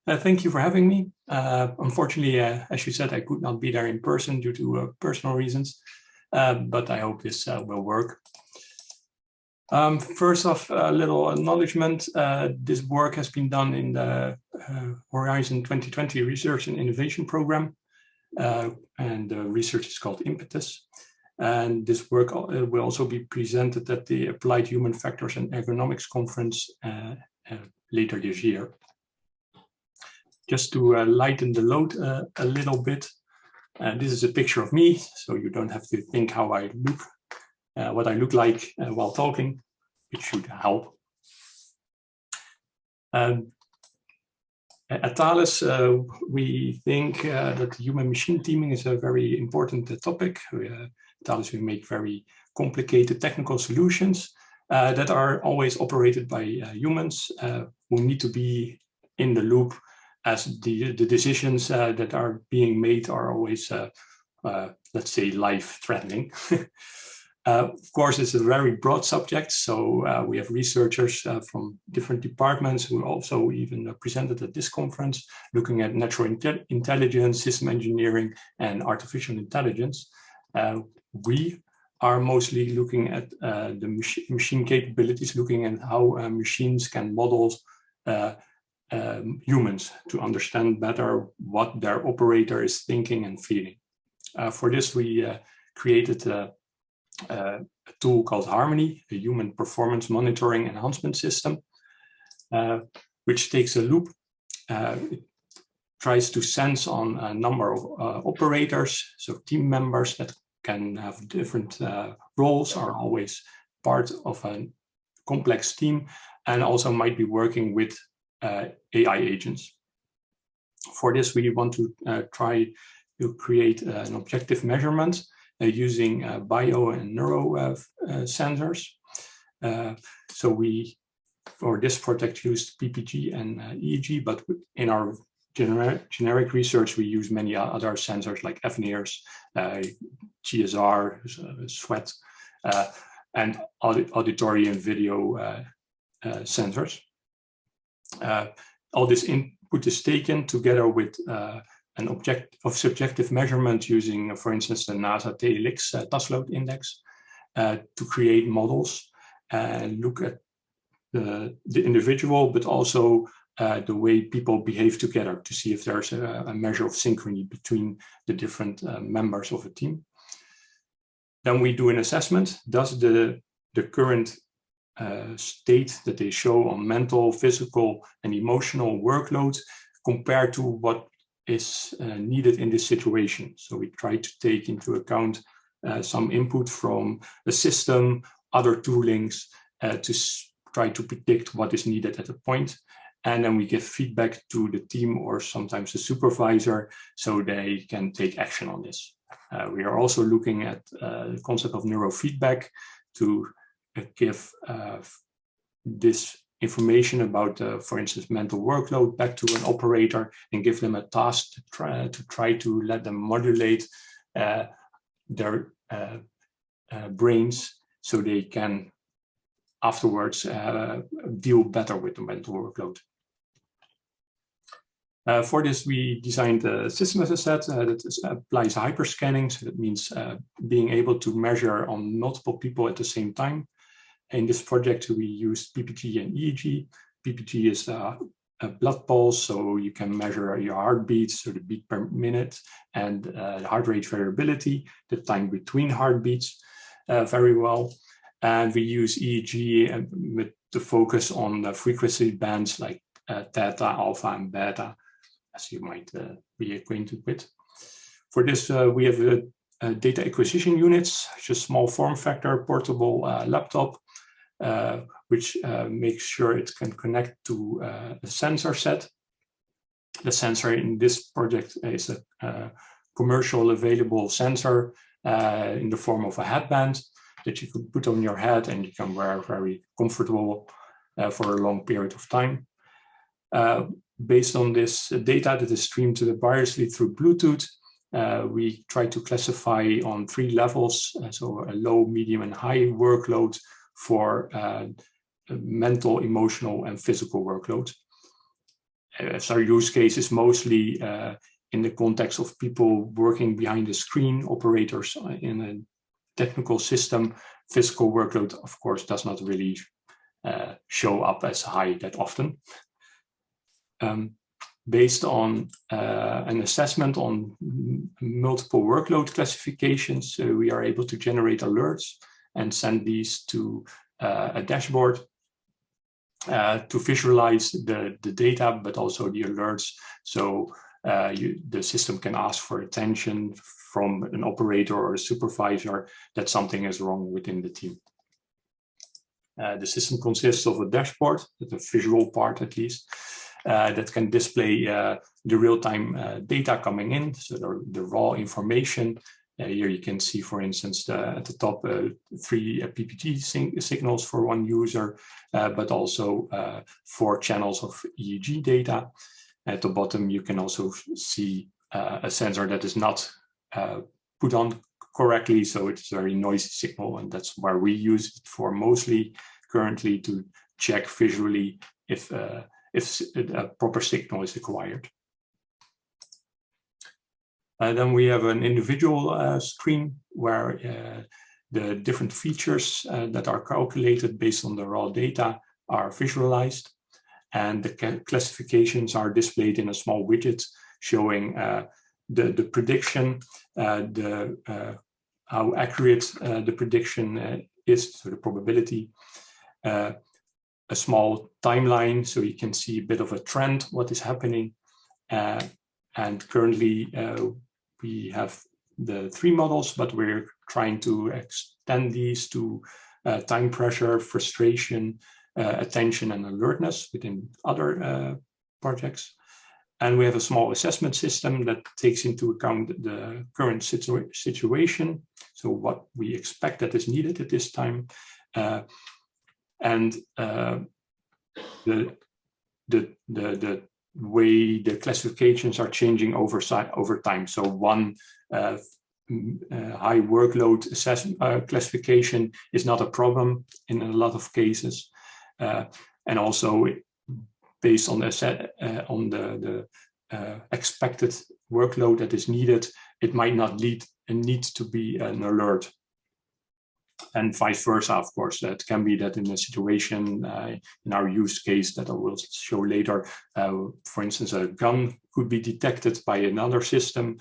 Thank you for having me. Unfortunately, as you said, I could not be there in person due to personal reasons, but I hope this will work. First off, a little acknowledgement. This work has been done in the Horizon 2020 Research and Innovation Program, and the research is called Impetus. And this work will also be presented at the Applied Human Factors and Ergonomics Conference later this year. Just to lighten the load a little bit, this is a picture of me, so you don't have to think how I look, what I look like while talking. It should help. At Thales, we think that human-machine teaming is a very important topic. At Thales, we make very complicated technical solutions that are always operated by humans who need to be in the loop, as the decisions that are being made are always, let's say, life-threatening. Of course, it's a very broad subject, so we have researchers from different departments who also even presented at this conference, looking at natural intelligence, system engineering, and artificial intelligence. We are mostly looking at the machine capabilities, looking at how machines can model humans to understand better what their operator is thinking and feeling. For this, we created a tool called Harmony, a human performance monitoring enhancement system, which takes a loop. It tries to sense on a number of operators, so team members that can have different roles, are always part of a complex team, and also might be working with AI agents. For this, we want to try to create an objective measurement using bio and neuro sensors. So we, for this project, used PPG and EEG, but in our generic research, we use many other sensors like FNIRS, GSR, sweat, and auditory and video sensors. All this input is taken together with an object of subjective measurement using, for instance, the NASA TLX task load index to create models and look at the individual, but also the way people behave together to see if there's a measure of synchrony between the different members of a team. Then we do an assessment. Does the current state that they show on mental, physical, and emotional workload compare to what is needed in this situation? So we try to take into account some input from the system, other toolings to try to predict what is needed at a point. And then we give feedback to the team or sometimes the supervisor so they can take action on this. We are also looking at the concept of neurofeedback to give this information about, for instance, mental workload back to an operator and give them a task to try to let them modulate their brains so they can afterwards deal better with the mental workload. For this, we designed a system as a set that applies hyperscanning. So that means being able to measure on multiple people at the same time. In this project, we used PPG and EEG. PPG is a blood pulse, so you can measure your heartbeats, so the beat per minute, and the heart rate variability, the time between heartbeats, very well. And we use EEG with the focus on the frequency bands like theta, alpha, and beta, as you might be acquainted with. For this, we have data acquisition units, just small form factor, portable laptop, which makes sure it can connect to a sensor set. The sensor in this project is a commercial available sensor in the form of a headband that you could put on your head and you can wear very comfortable for a long period of time. Based on this data that is streamed to the wirelessly through Bluetooth, we try to classify on 3 levels, so a low, medium, and high workload for mental, emotional, and physical workload. as our use case is mostly in the context of people working behind the screen, operators in a technical system, physical workload, of course, does not really show up as high that often. Based on an assessment on multiple workload classifications, we are able to generate alerts and send these to a dashboard to visualize the data, but also the alerts. So the system can ask for attention from an operator or a supervisor that something is wrong within the team. The system consists of a dashboard, the visual part at least, that can display the real-time data coming in, so the raw information. Here you can see, for instance, at the top 3 PPG signals for one user, but also 4 channels of EEG data. At the bottom, you can also see a sensor that is not put on correctly, so it's a very noisy signal, and that's where we use it for mostly currently, to check visually if a proper signal is acquired. Then we have an individual screen where the different features that are calculated based on the raw data are visualized, and the classifications are displayed in a small widget showing the prediction, how accurate the prediction is, so the probability, a small timeline, so you can see a bit of a trend, what is happening. And currently we have the 3 models, but we're trying to extend these to time pressure, frustration, attention, and alertness within other projects. And we have a small assessment system that takes into account the current situation, so what we expect that is needed at this time, and the way the classifications are changing over time. So one high workload classification is not a problem in a lot of cases, and also based on the expected workload that is needed, it might not need to be an alert. And vice versa, of course. That can be that in a situation, in our use case that I will show later, for instance, a gun could be detected by another system.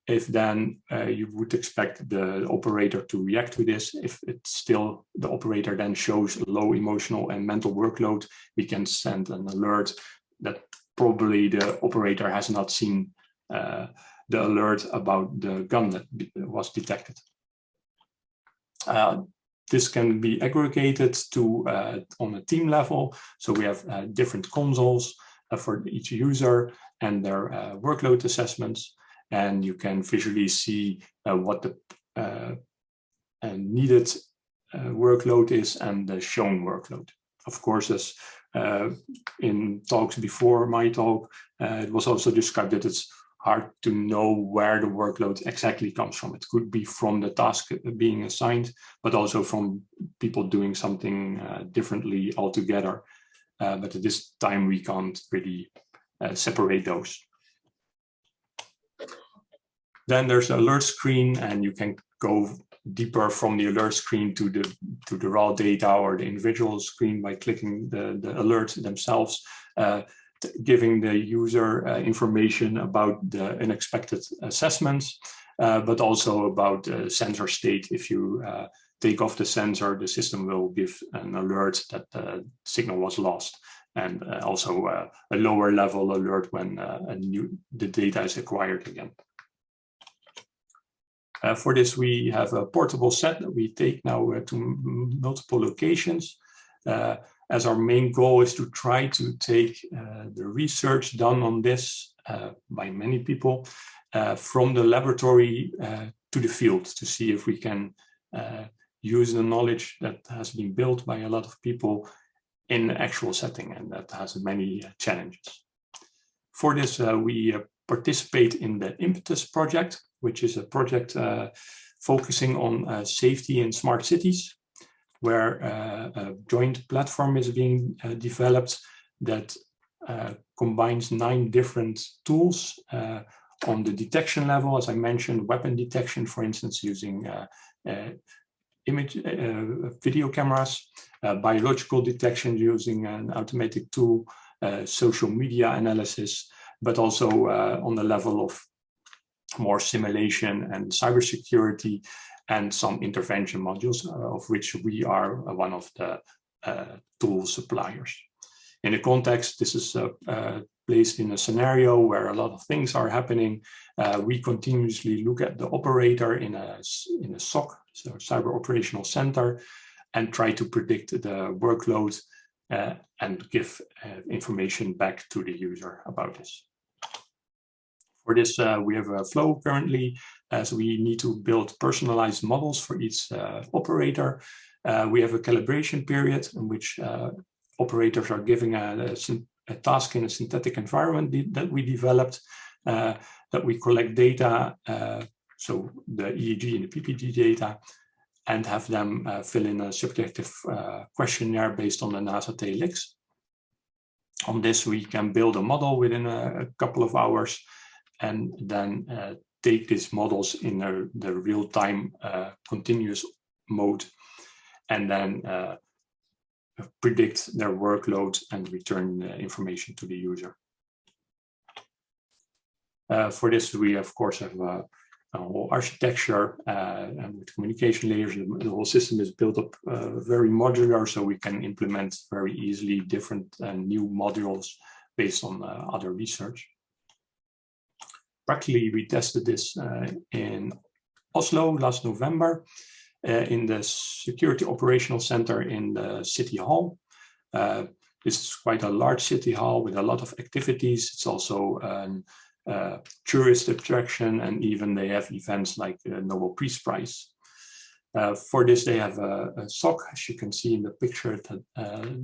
If then you would expect the operator to react to this, if it's still the operator then shows low emotional and mental workload, we can send an alert that probably the operator has not seen the alert about the gun that was detected. This can be aggregated to on a team level. So we have different consoles for each user and their workload assessments. And you can visually see what the needed workload is and the shown workload. Of course, as in talks before my talk, it was also described that it's hard to know where the workload exactly comes from. It could be from the task being assigned, but also from people doing something differently altogether. But at this time, we can't really separate those. Then there's an alert screen, and you can go deeper from the alert screen to the raw data or the individual screen by clicking the alerts themselves, giving the user information about the unexpected assessments, but also about sensor state. If you take off the sensor, the system will give an alert that the signal was lost, and also a lower level alert when the data is acquired again. For this, we have a portable set that we take now to multiple locations, as our main goal is to try to take the research done on this by many people from the laboratory to the field, to see if we can use the knowledge that has been built by a lot of people in the actual setting, and that has many challenges. For this, we participate in the Impetus project, which is a project focusing on safety in smart cities, where a joint platform is being developed that combines 9 different tools on the detection level, as I mentioned, weapon detection, for instance, using video cameras, biological detection using an automatic tool, social media analysis, but also on the level of more simulation and cybersecurity, and some intervention modules, of which we are one of the tool suppliers. In the context, this is placed in a scenario where a lot of things are happening. We continuously look at the operator in a SOC, so Cyber Operational Center, and try to predict the workload and give information back to the user about this. For this, we have a flow currently, as we need to build personalized models for each operator. We have a calibration period in which operators are giving a task in a synthetic environment that we developed, that we collect data, so the EEG and the PPG data, and have them fill in a subjective questionnaire based on the NASA TLX. On this, we can build a model within a couple of hours, and then take these models in the real-time continuous mode, and then predict their workload and return information to the user. For this, we of course have a whole architecture and with communication layers. The whole system is built up very modular, so we can implement very easily different and new modules based on other research. Practically, we tested this in Oslo last November in the Security Operational Center in the City Hall. This is quite a large city hall with a lot of activities. It's also a tourist attraction, and even they have events like the Nobel Peace Prize. For this, they have a SOC, as you can see in the picture at the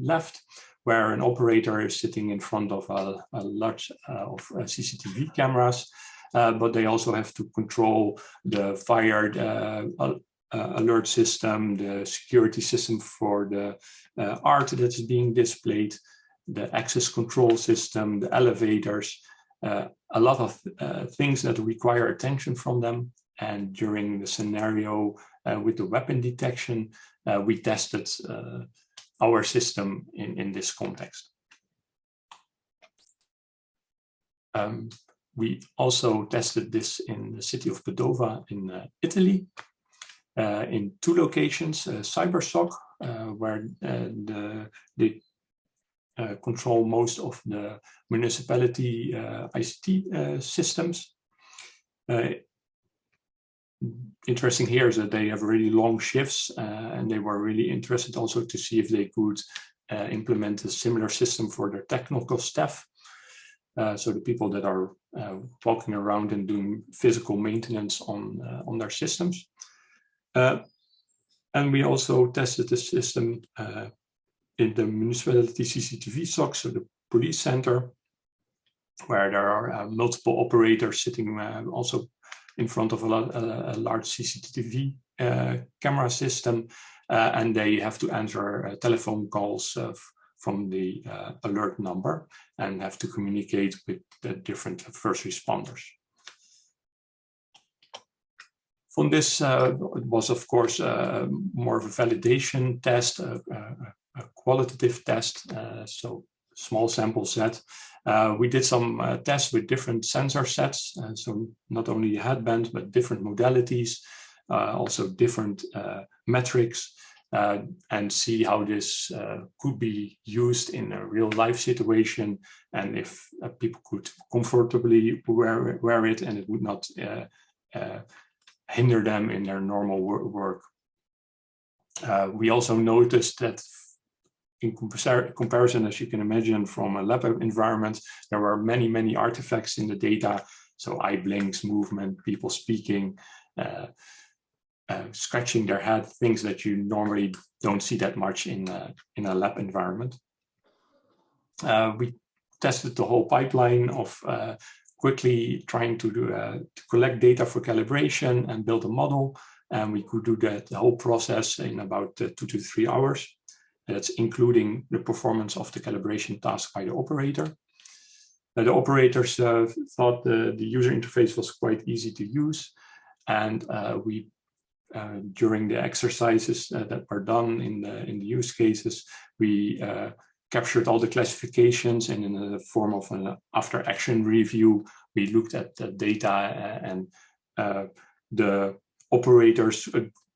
left, where an operator is sitting in front of a large of CCTV cameras, but they also have to control the fired alert system, the security system for the art that's being displayed, the access control system, the elevators, a lot of things that require attention from them. And during the scenario with the weapon detection, we tested our system in this context. We also tested this in the city of Padova in Italy, in 2 locations, CyberSOC, where they control most of the municipality ICT systems. Interesting here is that they have really long shifts, and they were really interested also to see if they could implement a similar system for their technical staff. So the people that are walking around and doing physical maintenance on their systems. And we also tested the system in the municipality CCTV SOC, so the police center, where there are multiple operators sitting also in front of a large CCTV camera system, and they have to answer telephone calls from the alert number and have to communicate with the different first responders. From this, it was of course more of a validation test, a qualitative test, so small sample set. We did some tests with different sensor sets, so not only headband, but different modalities, also different metrics, and see how this could be used in a real life situation, and if people could comfortably wear it and it would not hinder them in their normal work. We also noticed that in comparison, as you can imagine, from a lab environment, there were many artifacts in the data. So eye blinks, movement, people speaking, scratching their head, things that you normally don't see that much in a lab environment. We tested the whole pipeline of quickly trying to collect data for calibration and build a model. And we could do that, the whole process, in about 2 to 3 hours. That's including the performance of the calibration task by the operator. The operators thought the user interface was quite easy to use, and we during the exercises that were done in the use cases, we captured all the classifications, and in the form of an after action review, we looked at the data, and the operators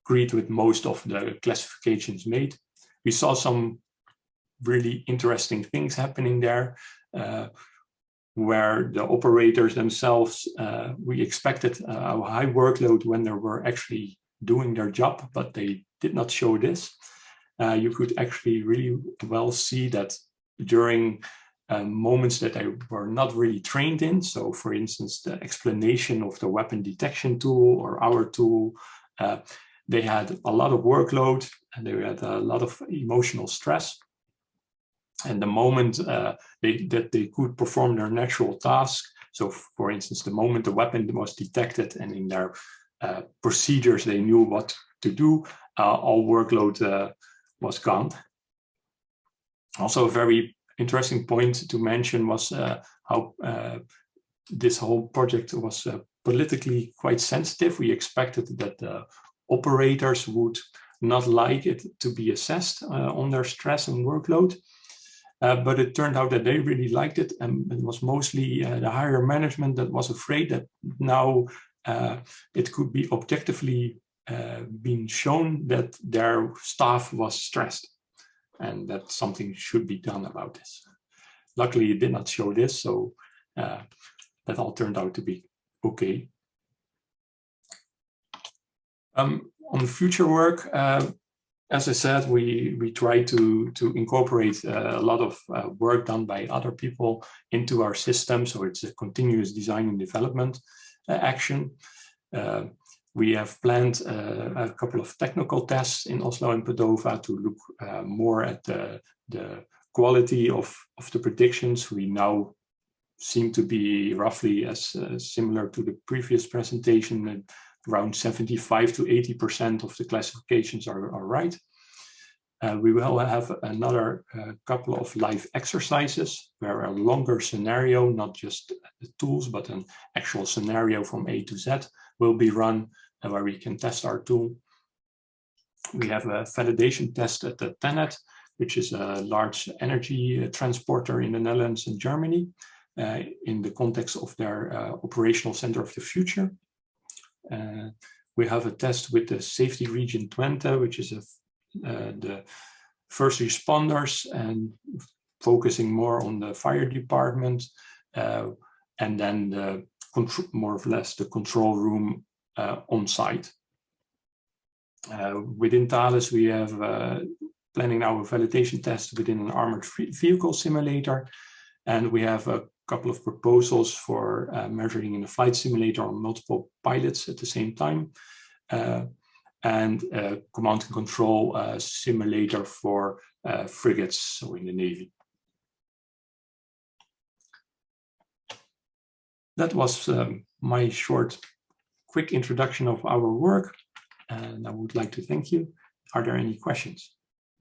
agreed with most of the classifications made. We saw some really interesting things happening there, where the operators themselves, we expected a high workload when they were actually doing their job, but they did not show this. You could actually really well see that during moments that they were not really trained in. So for instance, the explanation of the weapon detection tool or our tool, they had a lot of workload and they had a lot of emotional stress. And the moment that they could perform their natural task, so for instance, the moment the weapon was detected and in their procedures they knew what to do, all workload was gone. Also, a very interesting point to mention was how this whole project was politically quite sensitive. We expected that the operators would not like it to be assessed on their stress and workload. But it turned out that they really liked it, and it was mostly the higher management that was afraid that now it could be objectively been shown that their staff was stressed, and that something should be done about this. Luckily, it did not show this, so that all turned out to be okay. On the future work, as I said, we try to incorporate a lot of work done by other people into our system. So it's a continuous design and development action. We have planned a couple of technical tests in Oslo and Padova to look more at the quality of the predictions. We now seem to be roughly as similar to the previous presentation. Around 75 to 80% of the classifications are right. We will have another couple of live exercises where a longer scenario, not just the tools, but an actual scenario from A to Z will be run, and where we can test our tool. We have a validation test at the TenneT, which is a large energy transporter in the Netherlands and Germany, in the context of their operational center of the future. We have a test with the safety region Twente, which is the first responders and focusing more on the fire department, and then more or less the control room on site. Within Thales, we have planning now a validation test within an armored vehicle simulator, and we have a couple of proposals for measuring in a flight simulator on multiple pilots at the same time, and a command and control simulator for frigates, so in the Navy. That was my short, quick introduction of our work, and I would like to thank you. Are there any questions?